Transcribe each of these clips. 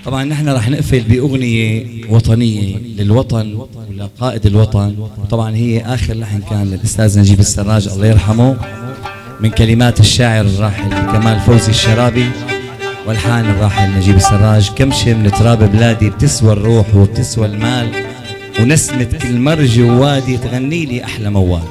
طبعا نحن راح نقفل بأغنية وطنية للوطن ولقائد الوطن، وطبعا هي آخر لحن كان للأستاذ نجيب السراج الله يرحمه، من كلمات الشاعر الراحل كمال فوزي الشرابي والحان الراحل نجيب السراج. كمشة من تراب بلادي بتسوى الروح وبتسوى المال، ونسمة كل مرج ووادي تغني لي أحلى موال.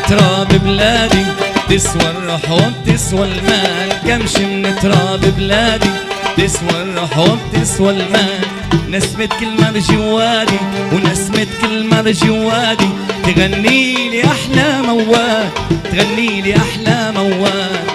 تراب بلادي تسوى الروح وبتسوى المال، كمشي من تراب بلادي تسوى الروح وبتسوى المال. نسمة كل مرج وادي ونسمة كل مرج وادي تغني لي أحلى موال، تغني لي أحلى موال.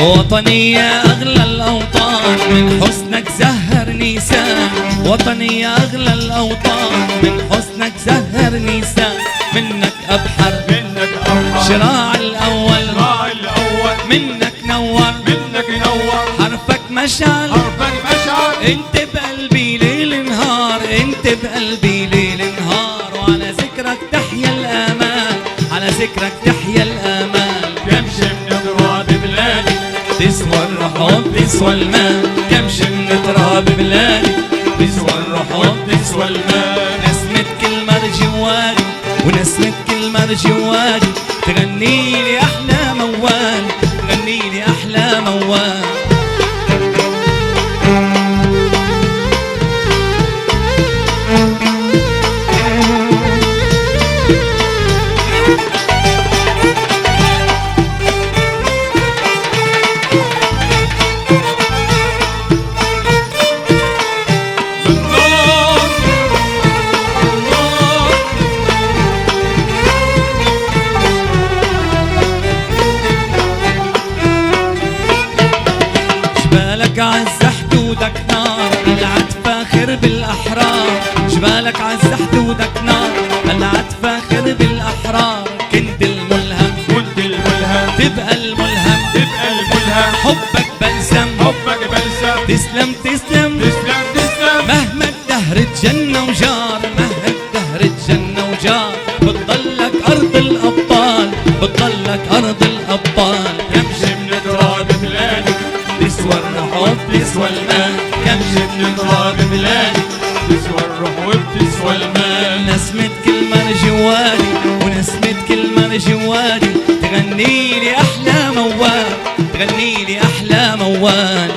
وطني يا أغلى الأوطان من حسنك زهر نيسان، وطني يا أغلى الأوطان من حسنك زهر نيسان. منك أبحر شراع الأول منك نور حرفك مشعل انت بقلبي ليل نهار، انت بقلبي ليل نهار. وعلى ذكرك تحيا الآمال، على ذكرك تحيا الآمال. كمشي من تراب بلادي تسوى الروح وبتسوى المال، كمشي من تراب بلادي تسوى الروح وبتسوى المال. نسمة كل مرج وادي ونسمة كل مرج وادي تغني لي أحلى موال، تغني لي أحلى موال. جبالك عز حدودك نار قلعت فاخر بالأحرار، جبالك عز حدودك نار قلعت فاخر بالأحرار. كنت الملهم تبقى الملهم حبك بلسم تسلم تسلم مهما الدهر تجنى وجار، مهما الدهر تجنى وجار. بتضلك أرض الأبطال، بتضلك أرض الأبطال. يمشي من تراب بلادي تسوى الروح وبتسوى المال، كمشي من تراب بلادي تسوى الروح وبتسوى المال. نسمة كل مرج وادي ونسمة كل مرج وادي تغني لي أحلى موال، تغني لي أحلى موال.